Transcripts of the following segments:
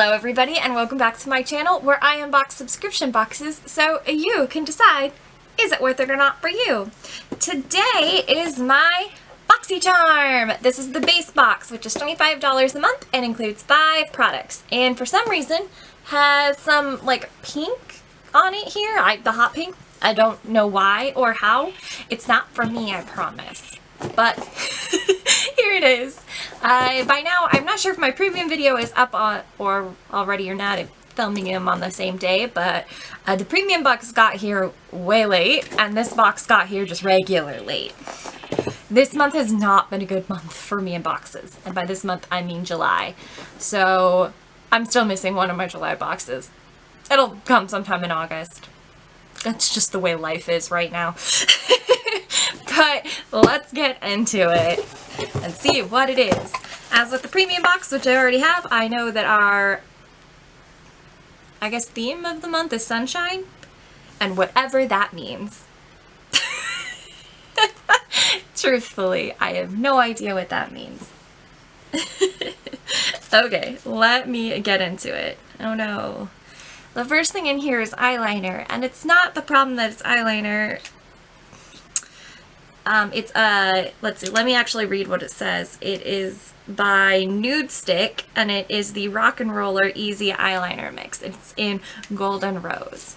Hello everybody and welcome back to my channel where I unbox subscription boxes so you can decide is it worth it or not for you. Today is my BoxyCharm. This is the base box, which is $25 a month and includes 5 products, and for some reason has some like pink on it here, the hot pink. I don't know why or how. It's not for me, I promise. But here it is. By now, I'm not sure if my premium video is up on or already or not. I'm filming them on the same day, but the premium box got here way late, and this box got here just regular late. This month has not been a good month for me in boxes, and by this month I mean July. So I'm still missing one of my July boxes. It'll come sometime in August. That's just the way life is right now. But let's get into it and see what it is. As with the premium box, which I already have, I know that our, I guess, theme of the month is sunshine, and whatever that means. Truthfully, I have no idea what that means. Okay, let me get into it. Oh no. The first thing in here is eyeliner, and it's not the problem that it's eyeliner. It's let's see, let me actually read what it says. It is by Nude Stick, and it is the Rock and Roller Easy Eyeliner Mix. It's in Golden Rose.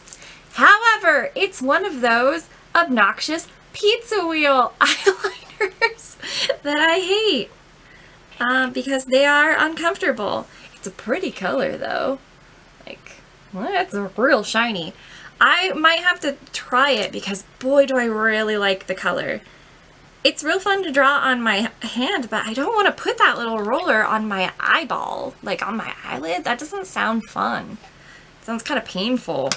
However, it's one of those obnoxious pizza wheel eyeliners that I hate because they are uncomfortable. It's a pretty color though. Like, well, it's real shiny. I might have to try it because boy do I really like the color. It's real fun to draw on my hand, but I don't want to put that little roller on my eyeball, like on my eyelid. That doesn't sound fun. It sounds kind of painful.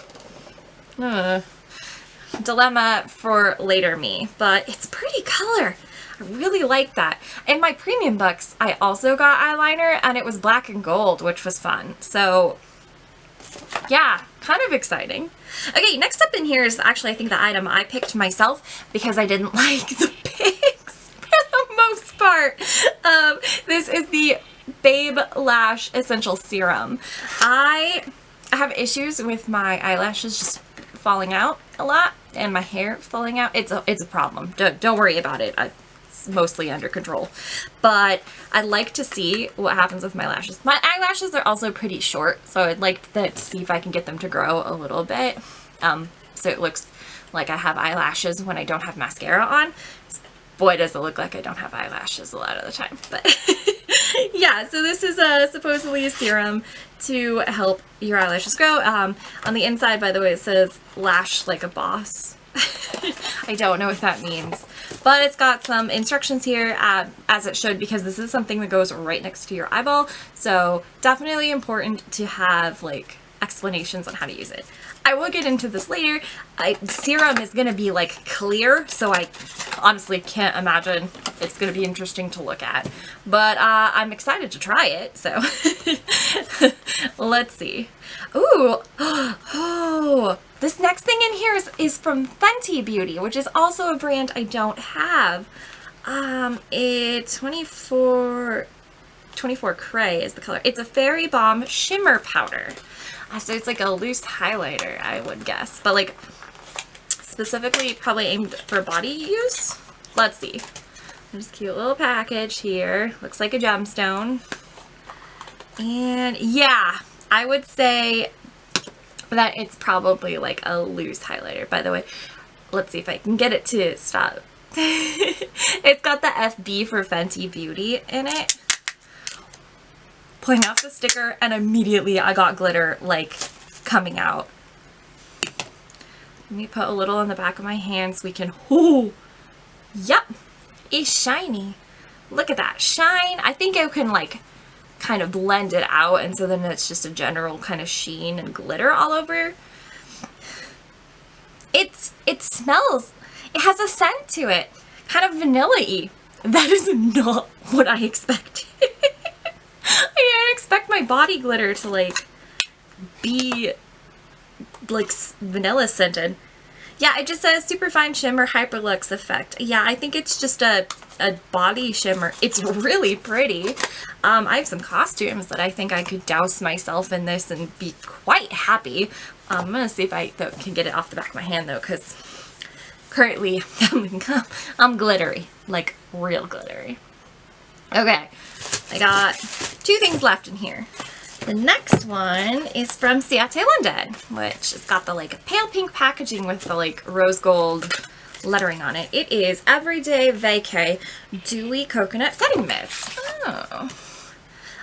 Dilemma for later me, but it's a pretty color. I really like that. In my premium box, I also got eyeliner, and it was black and gold, which was fun. So yeah, kind of exciting. Okay, next up in here is actually, I think, the item I picked myself because I didn't like the pics for the most part. This is the Babe Lash Essential Serum. I have issues with my eyelashes just falling out a lot and my hair falling out. It's a problem. Don't worry about it. It's mostly under control. But I'd like to see what happens with my lashes. My eyelashes are also pretty short, so I'd like to see if I can get them to grow a little bit. So it looks like I have eyelashes when I don't have mascara on. Boy, does it look like I don't have eyelashes a lot of the time. But yeah, so this is supposedly a serum to help your eyelashes grow. On the inside, by the way, it says lash like a boss. I don't know what that means, but it's got some instructions here, as it should, because this is something that goes right next to your eyeball, so definitely important to have like explanations on how to use it. I will get into this later. Serum is going to be like clear, so I honestly can't imagine it's going to be interesting to look at, but I'm excited to try it, so let's see. Ooh, oh, this next thing in here is from Fenty Beauty, which is also a brand I don't have. It's 24 Cray is the color. It's a Fairy Balm Shimmer Powder. So it's like a loose highlighter, I would guess, but like specifically probably aimed for body use. Let's see. There's a cute little package here. Looks like a gemstone. And yeah, I would say that it's probably like a loose highlighter. By the way, let's see if I can get it to stop. It's got the FB for Fenty Beauty in it. Pulling off the sticker, and immediately I got glitter like coming out. Let me put a little on the back of my hand so we can, oh, yep, it's shiny. Look at that shine. I think I can like kind of blend it out, and so then it's just a general kind of sheen and glitter all over. It smells, it has a scent to it, kind of vanilla-y. That is not what I expected. I didn't expect my body glitter to like be like vanilla scented. Yeah, it just says Superfine Shimmer Hyperlux Effect. Yeah, I think it's just a body shimmer. It's really pretty. I have some costumes that I think I could douse myself in this and be quite happy. I'm gonna see if I can get it off the back of my hand though, because currently I'm glittery, like real glittery. Okay, I got 2 things left in here. The next one is from Ciate London, which has got the like pale pink packaging with the like rose gold lettering on it. It is Everyday Vacay Dewy Coconut Setting Mist. Oh.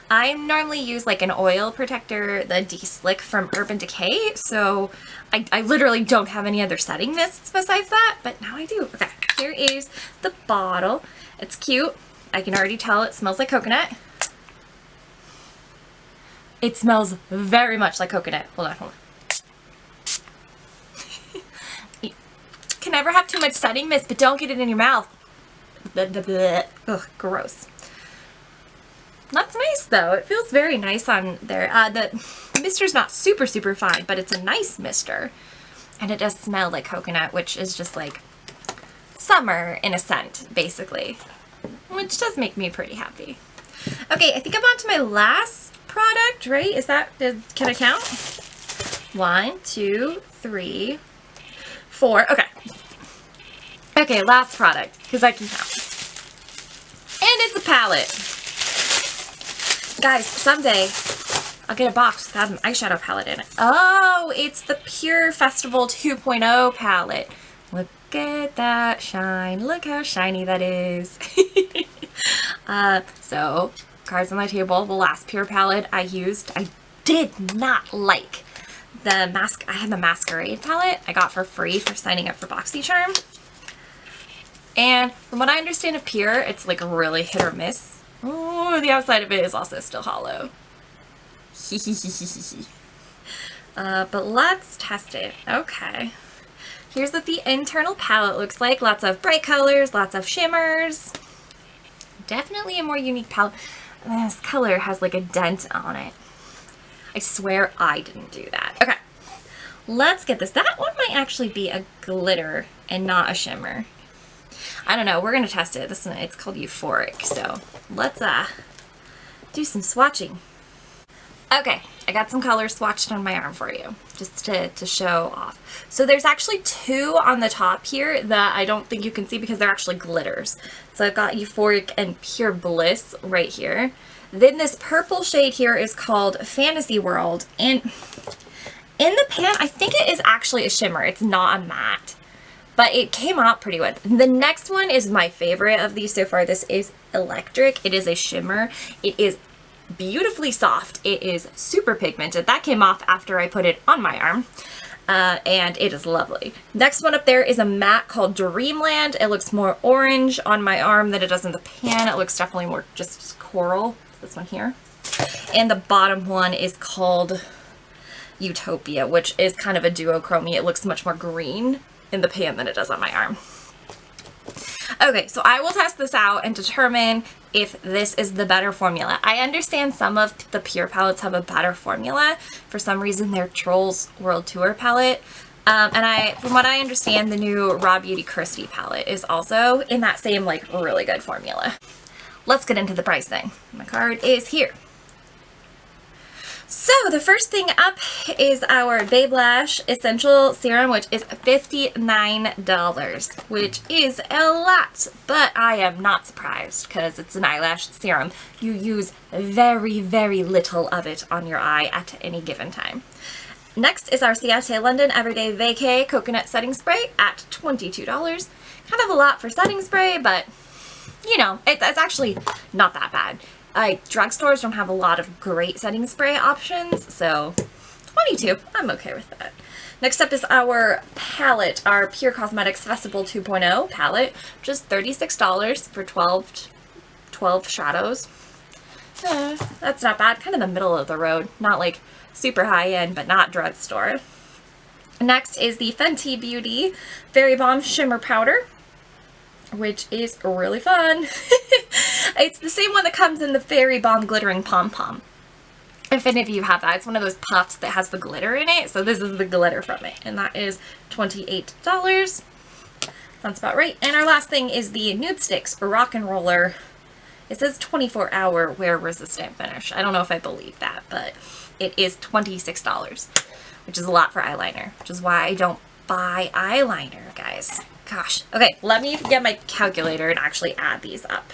I normally use like an oil protector, the De-Slick from Urban Decay, so I literally don't have any other setting mists besides that, but now I do. Okay, here is the bottle. It's cute. I can already tell it smells like coconut. It smells very much like coconut. Hold on. You can never have too much setting mist, but don't get it in your mouth. Ugh, gross. That's nice though. It feels very nice on there. The mister's not super fine, but it's a nice mister. And it does smell like coconut, which is just like summer in a scent, basically. Which does make me pretty happy. Okay, I think I'm on to my last product, right? Is that, can I count? 1, 2, 3, 4. Okay. Okay, last product, because I can count. And it's a palette. Guys, someday I'll get a box that has an eyeshadow palette in it. Oh, it's the Pure Festival 2.0 palette. Look at that shine. Look how shiny that is. So, cards on my table. The last Pure palette I used, I did not like the mask. I had the Masquerade palette I got for free for signing up for BoxyCharm. And from what I understand of Pure, it's like really hit or miss. Oh, the outside of it is also still hollow. But let's test it. Okay. Here's what the internal palette looks like. Lots of bright colors, lots of shimmers. Definitely a more unique palette. This color has like a dent on it. I swear I didn't do that. Okay. Let's get this. That one might actually be a glitter and not a shimmer. I don't know. We're going to test it. This one, it's called Euphoric. So let's do some swatching. Okay, I got some colors swatched on my arm for you, just to show off. So there's actually 2 on the top here that I don't think you can see because they're actually glitters. So I've got Euphoric and Pure Bliss right here. Then this purple shade here is called Fantasy World. And in the pan, I think it is actually a shimmer. It's not a matte. But it came out pretty good. The next one is my favorite of these so far. This is Electric. It is a shimmer. It is beautifully soft. It is super pigmented. That came off after I put it on my arm. And it is lovely. Next one up there is a matte called Dreamland. It looks more orange on my arm than it does in the pan. It looks definitely more just coral. This one here. And the bottom one is called Utopia, which is kind of a duochrome. It looks much more green in the pan than it does on my arm. Okay, so I will test this out and determine if this is the better formula. I understand some of the Pure palettes have a better formula. For some reason, their Trolls World Tour palette. And from what I understand, the new Raw Beauty Christie palette is also in that same, like, really good formula. Let's get into the pricing. My card is here. So the first thing up is our Babe Lash Essential Serum, which is $59, which is a lot, but I am not surprised because it's an eyelash serum. You use very, very little of it on your eye at any given time. Next is our Ciate London Everyday Vacay Coconut Setting Spray at $22. Kind of a lot for setting spray, but you know, it's actually not that bad. Drugstores don't have a lot of great setting spray options, so $22, I'm okay with that. Next up is our palette, our Pure Causemetics Festival 2.0 palette, just $36 for 12 shadows. That's not bad, kind of the middle of the road, not like super high end, but not drugstore. Next is the Fenty Beauty Fairy Bomb Shimmer Powder, which is really fun. It's the same one that comes in the Fairy Bomb Glittering Pom Pom. If any of you have that, it's one of those puffs that has the glitter in it. So this is the glitter from it, and that is $28. Sounds about right. And our last thing is the Nude Sticks Rock and Roller. It says 24-hour wear resistant finish. I don't know if I believe that, but it is $26, which is a lot for eyeliner, which is why I don't buy eyeliner, guys. Gosh. Okay, let me get my calculator and actually add these up.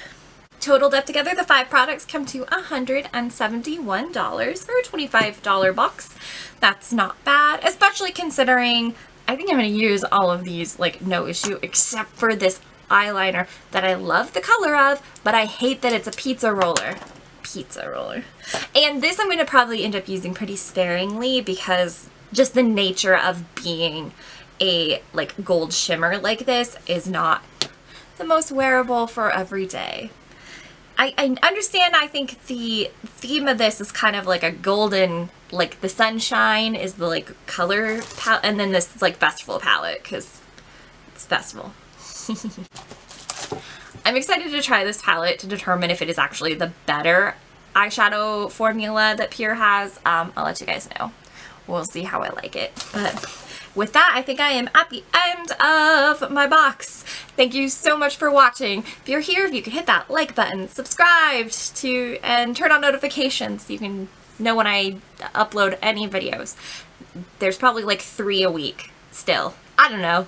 Totaled up together, the 5 products come to $171 for a $25 box. That's not bad, especially considering I think I'm going to use all of these like no issue, except for this eyeliner that I love the color of, but I hate that it's a pizza roller. And this I'm going to probably end up using pretty sparingly because just the nature of being a like gold shimmer like this is not the most wearable for every day. I understand. I think the theme of this is kind of like a golden, like the sunshine is the like color palette, and then this is like festival palette because it's festival. I'm excited to try this palette to determine if it is actually the better eyeshadow formula that Pure has. I'll let you guys know. We'll see how I like it. But with that, I think I am at the end of my box. Thank you so much for watching. If you're here, if you could hit that like button, subscribe to, and turn on notifications so you can know when I upload any videos. There's probably like 3 a week still. I don't know.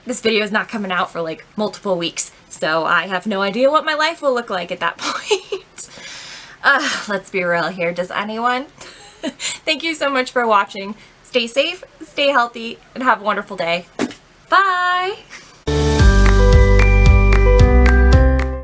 This video is not coming out for like multiple weeks, so I have no idea what my life will look like at that point. Let's be real here. Does anyone? Thank you so much for watching. Stay safe, stay healthy, and have a wonderful day. Bye!